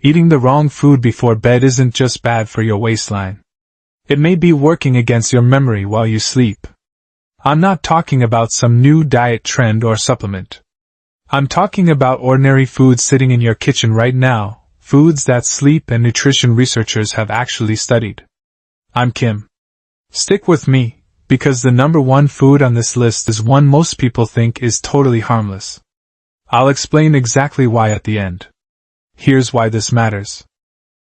Eating the wrong food before bed isn't just bad for your waistline. It may be working against your memory while you sleep. I'm not talking about some new diet trend or supplement. I'm talking about ordinary foods sitting in your kitchen right now, foods that sleep and nutrition researchers have actually studied. I'm Kim. Stick with me, because the number one food on this list is one most people think is totally harmless. I'll explain exactly why at the end. Here's why this matters.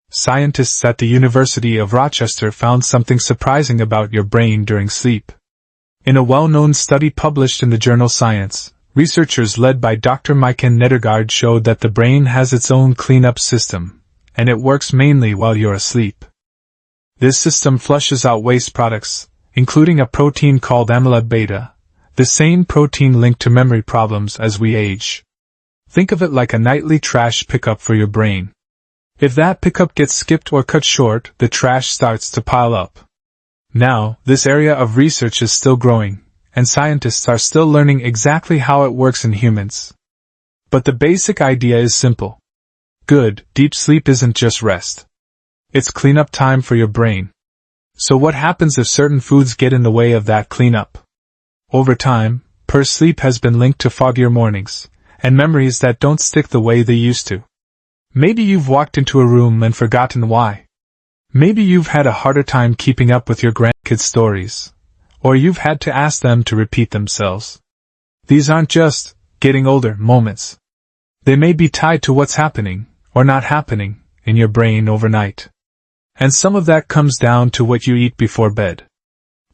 Scientists at the University of Rochester found something surprising about your brain during sleep. In a well-known study published in the journal Science, researchers led by Dr. Maiken Nedergaard showed that the brain has its own cleanup system, and it works mainly while you're asleep. This system flushes out waste products, including a protein called amyloid-beta, the same protein linked to memory problems as we age. Think of it like a nightly trash pickup for your brain. If that pickup gets skipped or cut short, the trash starts to pile up. Now, this area of research is still growing, and scientists are still learning exactly how it works in humans. But the basic idea is simple. Good, deep sleep isn't just rest. It's cleanup time for your brain. So what happens if certain foods get in the way of that cleanup? Over time, poor sleep has been linked to foggier mornings, and memories that don't stick the way they used to. Maybe you've walked into a room and forgotten why. Maybe you've had a harder time keeping up with your grandkids' stories, or you've had to ask them to repeat themselves. These aren't just getting older moments. They may be tied to what's happening, or not happening, in your brain overnight. And some of that comes down to what you eat before bed.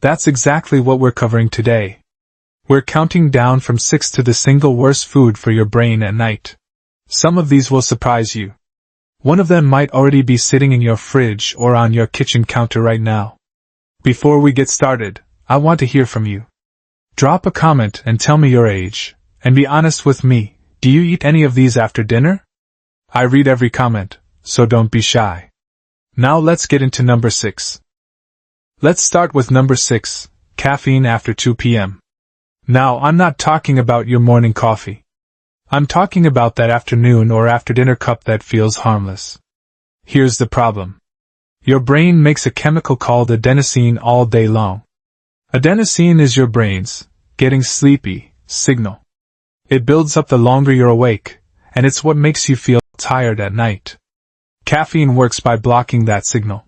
That's exactly what we're covering today. We're counting down from 6 to the single worst food for your brain at night. Some of these will surprise you. One of them might already be sitting in your fridge or on your kitchen counter right now. Before we get started, I want to hear from you. Drop a comment and tell me your age, and be honest with me, do you eat any of these after dinner? I read every comment, so don't be shy. Now let's get into number 6. Let's start with number 6, caffeine after 2 p.m. Now, I'm not talking about your morning coffee. I'm talking about that afternoon or after-dinner cup that feels harmless. Here's the problem. Your brain makes a chemical called adenosine all day long. Adenosine is your brain's getting sleepy signal. It builds up the longer you're awake, and it's what makes you feel tired at night. Caffeine works by blocking that signal.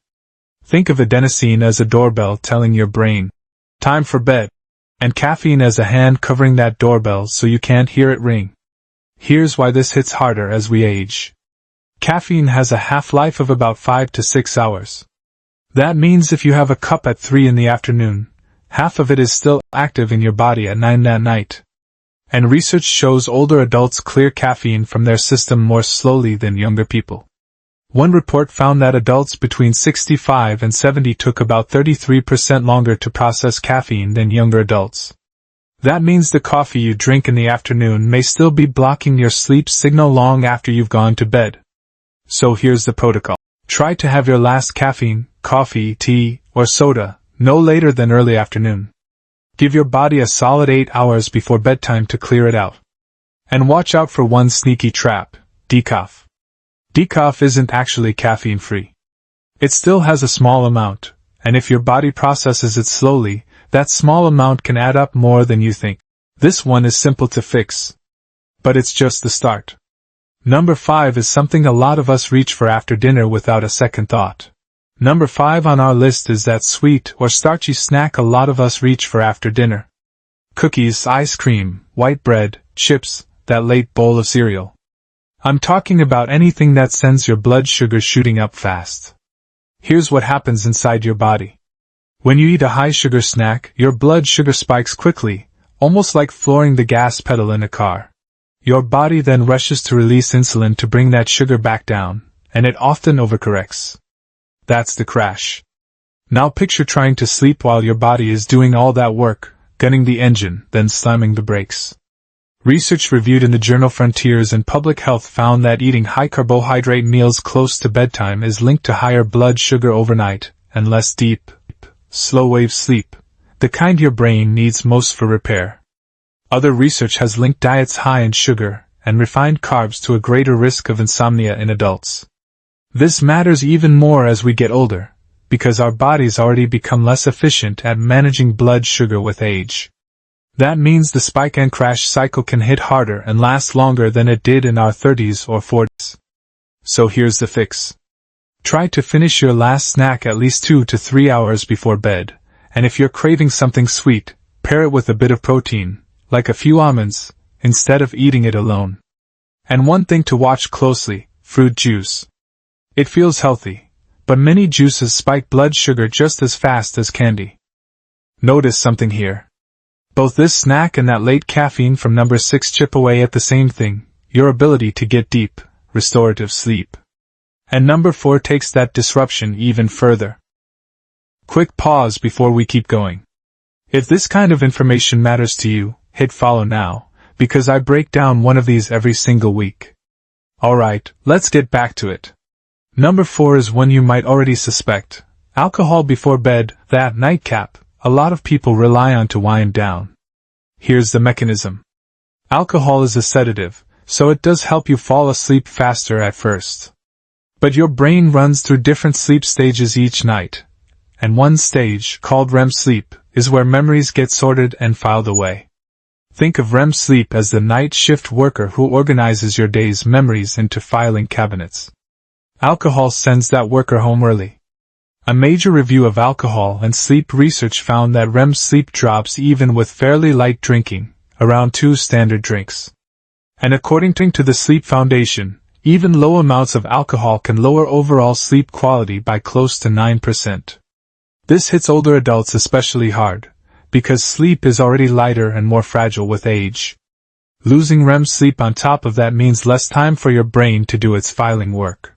Think of adenosine as a doorbell telling your brain, time for bed, and caffeine as a hand covering that doorbell so you can't hear it ring. Here's why this hits harder as we age. Caffeine has a half-life of about 5 to 6 hours. That means if you have a cup at 3 in the afternoon, half of it is still active in your body at 9 that night. And research shows older adults clear caffeine from their system more slowly than younger people. One report found that adults between 65 and 70 took about 33% longer to process caffeine than younger adults. That means the coffee you drink in the afternoon may still be blocking your sleep signal long after you've gone to bed. So here's the protocol. Try to have your last caffeine, coffee, tea, or soda, no later than early afternoon. Give your body a solid 8 hours before bedtime to clear it out. And watch out for one sneaky trap, decaf. Decaf isn't actually caffeine-free. It still has a small amount, and if your body processes it slowly, that small amount can add up more than you think. This one is simple to fix. But it's just the start. Number 5 is something a lot of us reach for after dinner without a second thought. Number 5 on our list is that sweet or starchy snack a lot of us reach for after dinner. Cookies, ice cream, white bread, chips, that late bowl of cereal. I'm talking about anything that sends your blood sugar shooting up fast. Here's what happens inside your body. When you eat a high-sugar snack, your blood sugar spikes quickly, almost like flooring the gas pedal in a car. Your body then rushes to release insulin to bring that sugar back down, and it often overcorrects. That's the crash. Now picture trying to sleep while your body is doing all that work, gunning the engine, then slamming the brakes. Research reviewed in the journal Frontiers in Public Health found that eating high-carbohydrate meals close to bedtime is linked to higher blood sugar overnight, and less deep, slow-wave sleep, the kind your brain needs most for repair. Other research has linked diets high in sugar and refined carbs to a greater risk of insomnia in adults. This matters even more as we get older, because our bodies already become less efficient at managing blood sugar with age. That means the spike and crash cycle can hit harder and last longer than it did in our 30s or 40s. So here's the fix. Try to finish your last snack at least 2 to 3 hours before bed, and if you're craving something sweet, pair it with a bit of protein, like a few almonds, instead of eating it alone. And one thing to watch closely, fruit juice. It feels healthy, but many juices spike blood sugar just as fast as candy. Notice something here. Both this snack and that late caffeine from number 6 chip away at the same thing, your ability to get deep, restorative sleep. And number 4 takes that disruption even further. Quick pause before we keep going. If this kind of information matters to you, hit follow now, because I break down one of these every single week. Alright, let's get back to it. Number 4 is one you might already suspect. Alcohol before bed, that nightcap, a lot of people rely on to wind down. Here's the mechanism. Alcohol is a sedative, so it does help you fall asleep faster at first. But your brain runs through different sleep stages each night, and one stage, called REM sleep, is where memories get sorted and filed away. Think of REM sleep as the night shift worker who organizes your day's memories into filing cabinets. Alcohol sends that worker home early. A major review of alcohol and sleep research found that REM sleep drops even with fairly light drinking, around 2 standard drinks. And according to the Sleep Foundation, even low amounts of alcohol can lower overall sleep quality by close to 9%. This hits older adults especially hard, because sleep is already lighter and more fragile with age. Losing REM sleep on top of that means less time for your brain to do its filing work.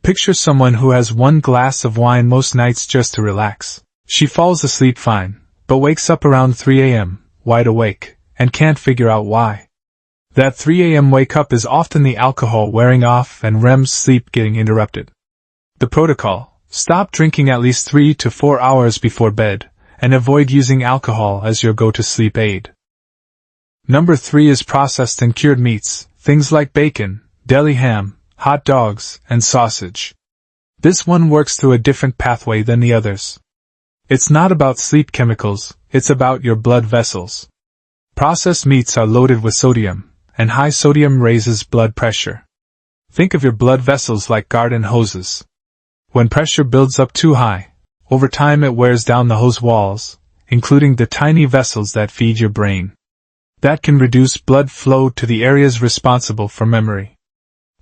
Picture someone who has 1 glass of wine most nights just to relax. She falls asleep fine, but wakes up around 3 a.m., wide awake, and can't figure out why. That 3 a.m. wake up is often the alcohol wearing off and REM sleep getting interrupted. The protocol: stop drinking at least 3 to 4 hours before bed, and avoid using alcohol as your go-to-sleep aid. Number 3 is processed and cured meats, things like bacon, deli ham, hot dogs, and sausage. This one works through a different pathway than the others. It's not about sleep chemicals, it's about your blood vessels. Processed meats are loaded with sodium, and high sodium raises blood pressure. Think of your blood vessels like garden hoses. When pressure builds up too high, over time it wears down the hose walls, including the tiny vessels that feed your brain. That can reduce blood flow to the areas responsible for memory.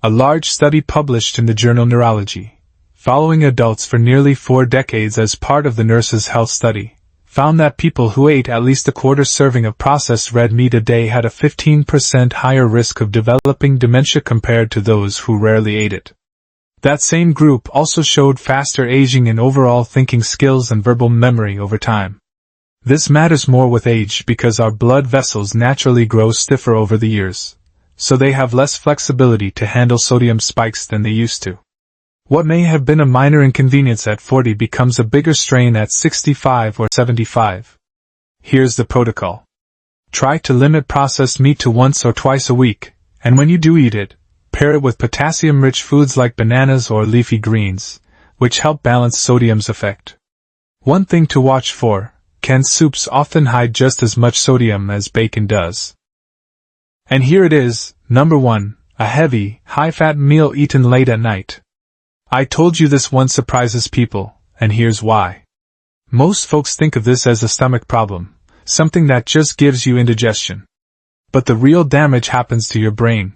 A large study published in the journal Neurology, following adults for nearly 4 decades as part of the Nurses' Health Study, found that people who ate at least a quarter serving of processed red meat a day had a 15% higher risk of developing dementia compared to those who rarely ate it. That same group also showed faster aging in overall thinking skills and verbal memory over time. This matters more with age because our blood vessels naturally grow stiffer over the years, so they have less flexibility to handle sodium spikes than they used to. What may have been a minor inconvenience at 40 becomes a bigger strain at 65 or 75. Here's the protocol. Try to limit processed meat to once or twice a week, and when you do eat it, pair it with potassium-rich foods like bananas or leafy greens, which help balance sodium's effect. One thing to watch for: canned soups often hide just as much sodium as bacon does. And here it is, number 1, a heavy, high-fat meal eaten late at night. I told you this one surprises people, and here's why. Most folks think of this as a stomach problem, something that just gives you indigestion. But the real damage happens to your brain.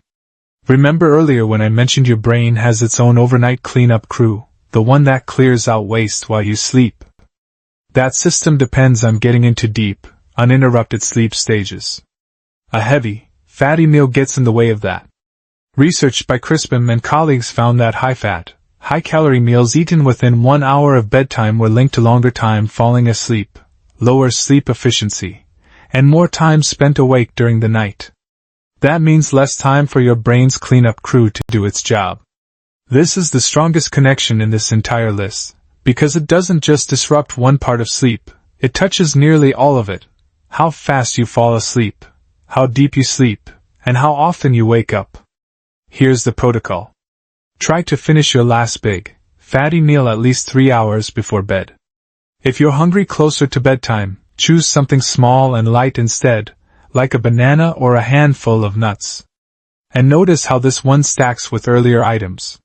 Remember earlier when I mentioned your brain has its own overnight cleanup crew, the one that clears out waste while you sleep? That system depends on getting into deep, uninterrupted sleep stages. A heavy, fatty meal gets in the way of that. Research by Crispin and colleagues found that high-fat, high-calorie meals eaten within 1 hour of bedtime were linked to longer time falling asleep, lower sleep efficiency, and more time spent awake during the night. That means less time for your brain's cleanup crew to do its job. This is the strongest connection in this entire list, because it doesn't just disrupt one part of sleep, it touches nearly all of it: how fast you fall asleep, how deep you sleep, and how often you wake up. Here's the protocol. Try to finish your last big, fatty meal at least 3 hours before bed. If you're hungry closer to bedtime, choose something small and light instead, like a banana or a handful of nuts. And notice how this one stacks with earlier items.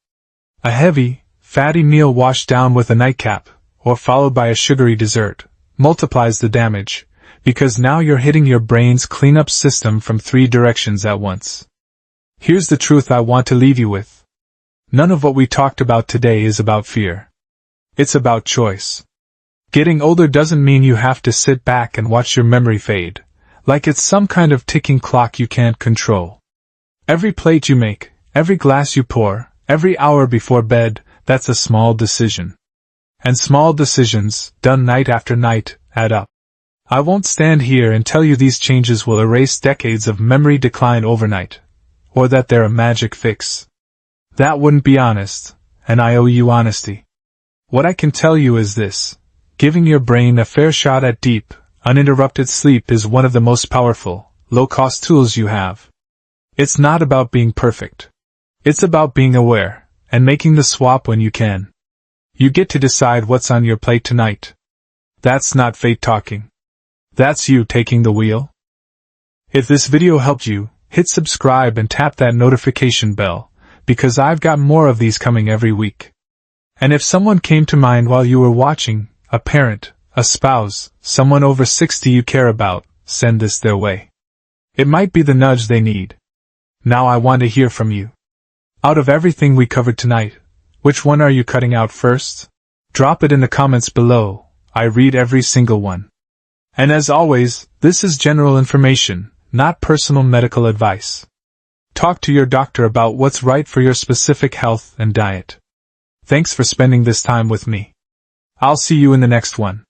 A heavy, fatty meal washed down with a nightcap, or followed by a sugary dessert, multiplies the damage, because now you're hitting your brain's cleanup system from 3 directions at once. Here's the truth I want to leave you with. None of what we talked about today is about fear. It's about choice. Getting older doesn't mean you have to sit back and watch your memory fade, like it's some kind of ticking clock you can't control. Every plate you make, every glass you pour, every hour before bed, that's a small decision. And small decisions, done night after night, add up. I won't stand here and tell you these changes will erase decades of memory decline overnight, or that they're a magic fix. That wouldn't be honest, and I owe you honesty. What I can tell you is this: giving your brain a fair shot at deep, uninterrupted sleep is one of the most powerful, low-cost tools you have. It's not about being perfect. It's about being aware, and making the swap when you can. You get to decide what's on your plate tonight. That's not fate talking. That's you taking the wheel. If this video helped you, hit subscribe and tap that notification bell, because I've got more of these coming every week. And if someone came to mind while you were watching, a parent, a spouse, someone over 60 you care about, send this their way. It might be the nudge they need. Now I want to hear from you. Out of everything we covered tonight, which one are you cutting out first? Drop it in the comments below. I read every single one. And as always, this is general information, not personal medical advice. Talk to your doctor about what's right for your specific health and diet. Thanks for spending this time with me. I'll see you in the next one.